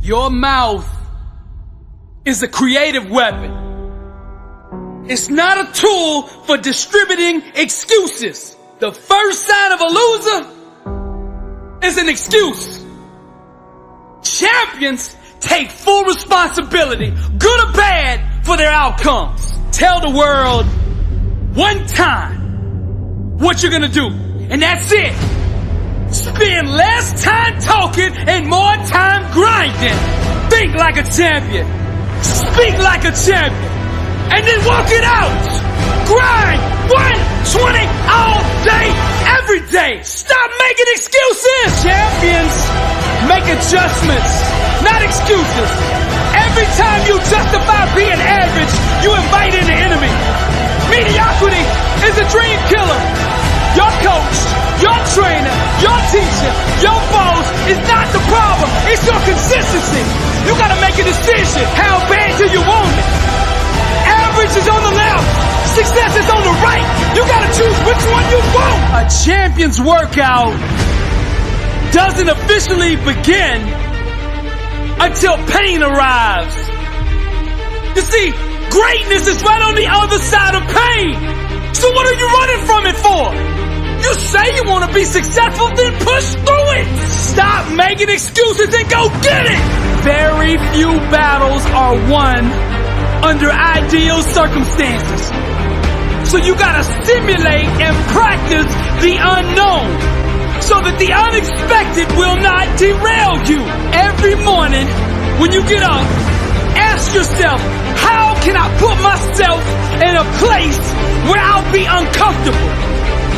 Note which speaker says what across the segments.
Speaker 1: Your mouth is a creative weapon. It's not a tool for distributing excuses. The first sign of a loser is an excuse. Champions take full responsibility, good or bad, for their outcomes. Tell the world one time what you're gonna do, and that's it. Spend less time talking and more time grinding. Think like a champion. Speak like a champion. And then walk it out. Grind 120 all day, every day. Stop making excuses. Champions make adjustments, not excuses. Every time you justify being average, you invite in the enemy. Mediocrity is a dream killer. Your coach, your trainer, your teacher, your boss is not the problem. It's your consistency. You gotta make a decision. How bad do you want it? Average is on the left. Success is on the right. You gotta choose which one you want. A champion's workout doesn't officially begin until pain arrives. You see, greatness is right on the other side of pain. So what are you running from it for? You say you want to be successful, then push through it. Stop making excuses and go get it. Very few battles are won under ideal circumstances. So you gotta simulate and practice the unknown so that the unexpected will not derail you. Every morning when you get up, ask yourself, how can I put myself in a place where I'll be uncomfortable?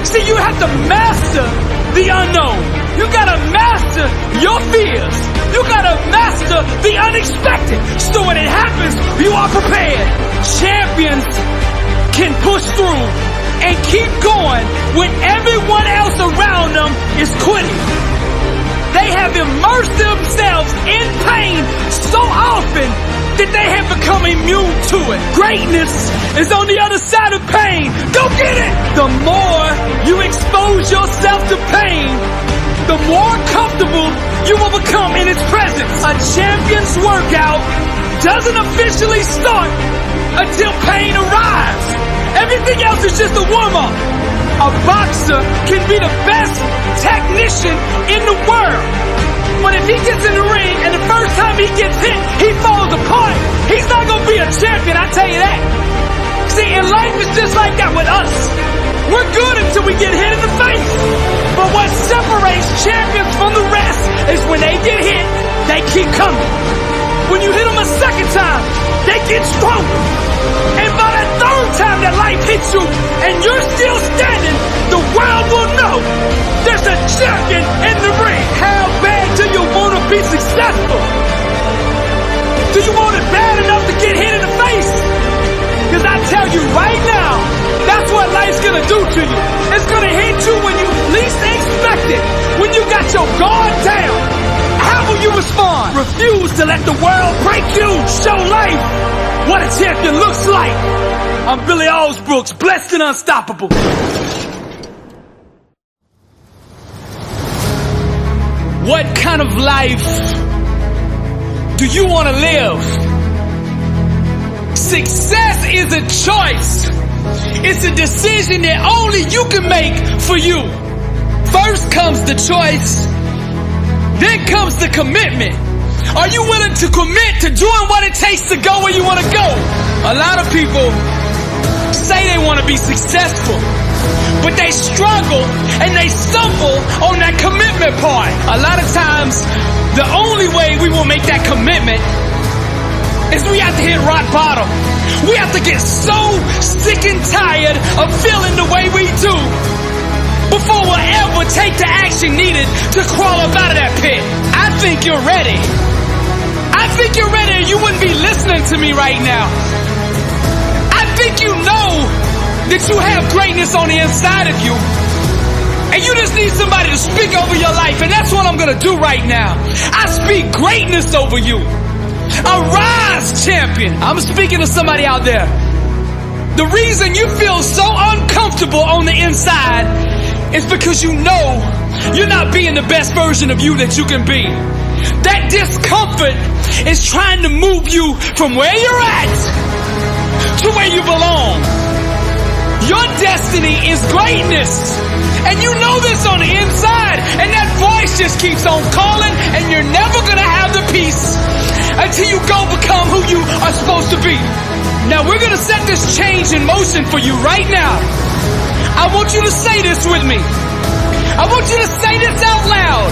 Speaker 1: See, you have to master the unknown. You gotta master your fears. You gotta master the unexpected. So when it happens, you are prepared. Champions can push through and keep going when everyone else around them is quitting. They have immersed themselves in pain so often that they have become immune to it. Greatness is on the other side of pain. Go get it! The more you expose yourself to pain, the more comfortable you will become in its presence. A champion's workout doesn't officially start until pain arrives. Everything else is just a warm-up. A boxer can be the best technician in the world. But if he gets in the ring and the first time he gets hit, he falls apart, he's not gonna be a champion, I tell you that. See, in life it's just like that with us. We're good until we get hit in the face. But what separates champions from the rest is when they get hit, they keep coming. When you hit them a second time, they get stronger. And by the third time that life hits you and you're still standing, the world will know there's a champion in the ring. How bad do you want to be successful? Do you want it bad enough to get hit in the face? Because I tell you right now, that's what life's gonna do to you. It's gonna hit you when you least expect it. When you got your guard down, how will you respond? Refuse to let the world break you. Show life what a champion looks like. I'm Billy Alsbrooks, blessed and unstoppable. What kind of life do you want to live? Success is a choice. It's a decision that only you can make for you. First comes the choice, then comes the commitment. Are you willing to commit to doing what it takes to go where you want to go? A lot of people say they want to be successful, but they struggle and they stumble on that commitment part. A lot of times, the only way we will make that commitment is we have to hit rock bottom. We have to get so sick and tired of feeling the way we do before we'll ever take the action needed to crawl up out of that pit. I think you're ready. I think you're ready, or you wouldn't be listening to me right now. I think you know that you have greatness on the inside of you, and you just need somebody to speak over your life, and that's what I'm gonna do right now. I speak greatness over you. Arise, champion. I'm speaking to somebody out there. The reason you feel so uncomfortable on the inside is because you know you're not being the best version of you that you can be. That that discomfort is trying to move you from where you're at to where you belong. Your destiny is greatness. And you know this on the inside. And that voice just keeps on calling, and you're never gonna have the peace until you go become who you are supposed to be. Now we're gonna set this change in motion for you right now. I want you to say this with me. I want you to say this out loud.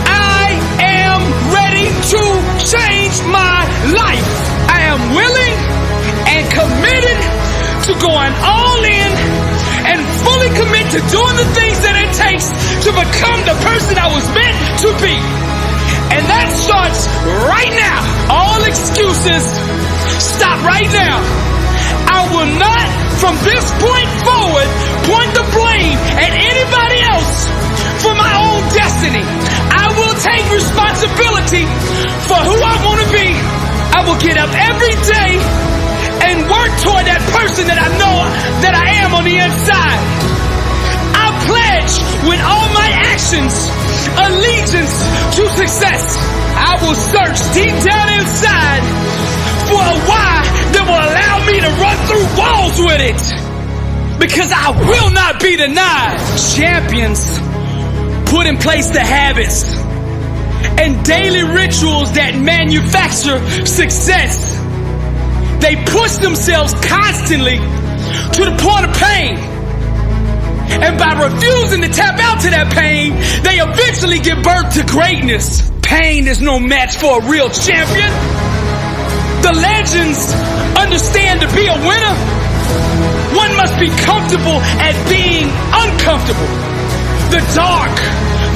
Speaker 1: I am ready to change my life. I am willing and committed to going all in and fully commit to doing the things that it takes to become the person I was meant to be. And that starts right now. All excuses stop right now. I will not, from this point forward, point the blame at anybody else for my own destiny. I will take responsibility for who I want to be. I will get up every day and work toward that person that I know that I am on the inside. I pledge with all my actions allegiance to success. I will search deep down inside for a why that will allow me to run through walls with it. Because I will not be denied. Champions put in place the habits and daily rituals that manufacture success. They push themselves constantly to the point of pain. And by refusing to tap out to that pain, they eventually give birth to greatness. Pain is no match for a real champion. The legends understand to be a winner, one must be comfortable at being uncomfortable. The dark,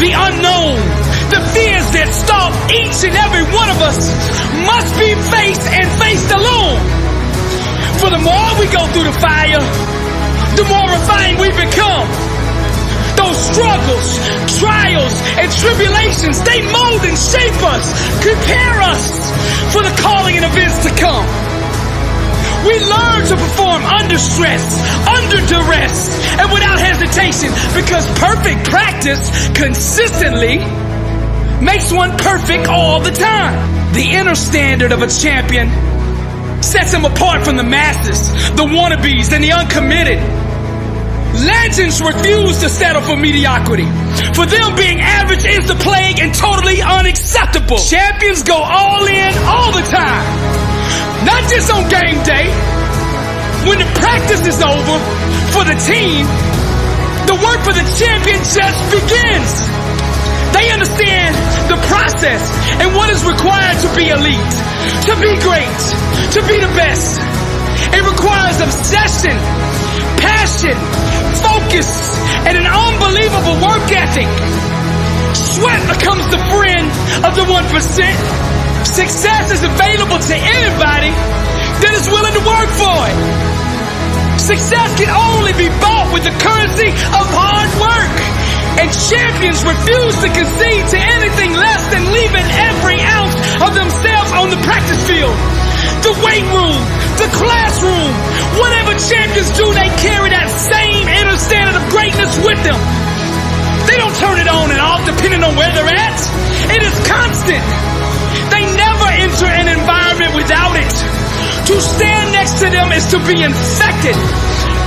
Speaker 1: the unknown, the fears that stalk each and every one of us must be faced and faced alone. For the more we go through the fire, the more refined we become. Those struggles, trials, and tribulations, they mold and shape us, prepare us for the calling and events to come. We learn to perform under stress, under duress, and without hesitation, because perfect practice consistently makes one perfect all the time. The inner standard of a champion sets him apart from the masses, the wannabes, and the uncommitted. Legends refuse to settle for mediocrity. For them, being average is the plague and totally unacceptable. Champions go all in all the time. Not just on game day. When the practice is over for the team, the work for the champion just begins. They understand the process and what is required to be elite, to be great, to be the best. It requires obsession, passion, focus, and an unbelievable work ethic. Sweat becomes the friend of the 1%. Success is available to anybody that is willing to work for it. Success can only be bought with the currency of hard work. And champions refuse to concede to anything less than leaving every ounce of themselves on the practice field. The weight room, the classroom, whatever champions do, they carry that same inner standard of greatness with them. They don't turn it on and off depending on where they're at. It is constant. They never enter an environment without it. To stand next to them is to be infected.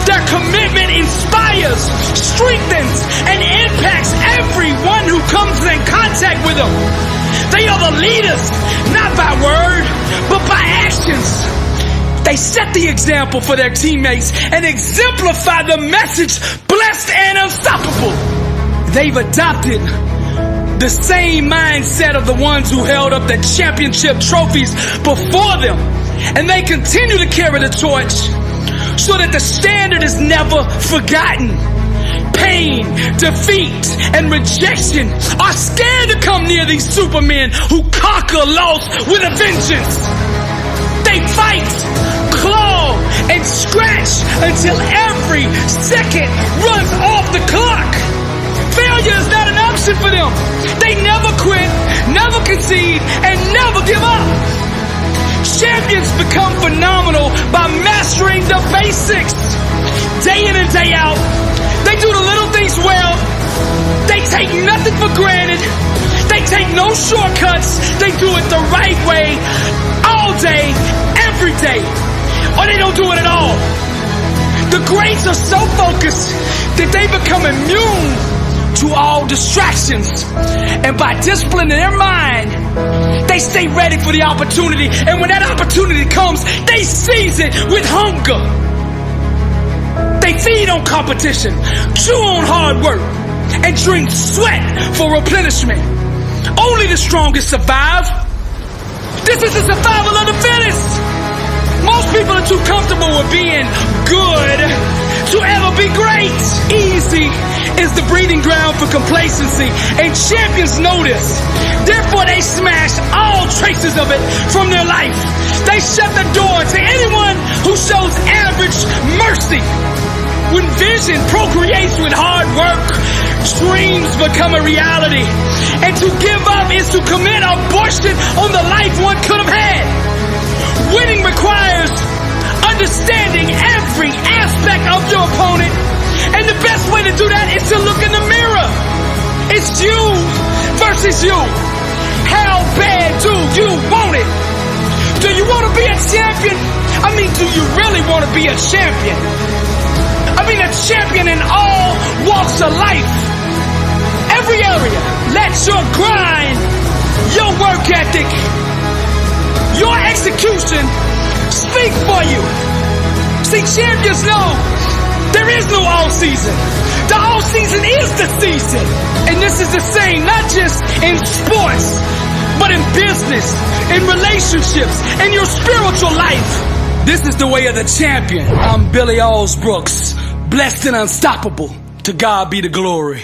Speaker 1: Their commitment inspires, strengthens, and impacts everyone who comes in contact with them. They are the leaders, not by word, but by actions. They set the example for their teammates and exemplify the message, blessed and unstoppable. They've adopted the same mindset of the ones who held up the championship trophies before them. And they continue to carry the torch so that the standard is never forgotten. Pain, defeat, and rejection are scared to come near these supermen who conquer loss with a vengeance. They fight, claw, and scratch until every second runs off the clock. Failure is not an option for them. They never quit, never concede, and never give up. Champions become phenomenal by mastering the basics. Day in and day out, they do the little things well. They take nothing for granted. They take no shortcuts. They do it the right way, all day, every day. Or they don't do it at all. The greats are so focused that they become immune to all distractions. And by disciplining their mind, they stay ready for the opportunity. And when that opportunity comes, they seize it with hunger. They feed on competition, chew on hard work, and drink sweat for replenishment. Only the strongest survive. This is the survival of the fittest. Most people are too comfortable with being good to ever be great. Easy is the breeding ground for complacency, and champions know this. Therefore, they smash all traces of it from their life. They shut the door to anyone who shows average mercy. When vision procreates with hard work, dreams become a reality. And to give up is to commit abortion on the life one could have had. Winning requires understanding every aspect of your opponent. And the best way to do that is to look in the mirror. It's you versus you. How bad do you want it? Do you want to be a champion? I mean, do you really want to be a champion? I mean, a champion in all walks of life. Every area. Let your grind, your work ethic, your execution speak for you. See, champions know there is no all season. The all season is the season. And this is the same, not just in sports, but in business, in relationships, in your spiritual life. This is the way of the champion. I'm Billy Allsbrooks, blessed and unstoppable. To God be the glory.